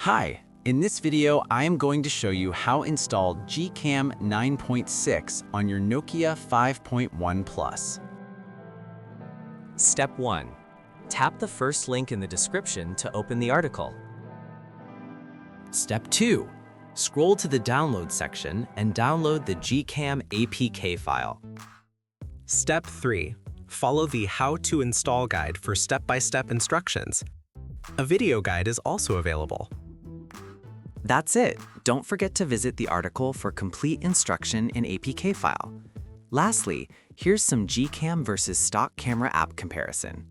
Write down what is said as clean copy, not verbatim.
Hi, in this video I am going to show you how to install GCam 9.6 on your Nokia 5.1 Plus. Step 1. Tap the first link in the description to open the article. Step 2. Scroll to the download section and download the GCam APK file. Step 3. Follow the How to Install guide for step-by-step instructions. A video guide is also available. That's it. Don't forget to visit the article for complete instruction in APK file. Lastly, here's some GCam versus stock camera app comparison.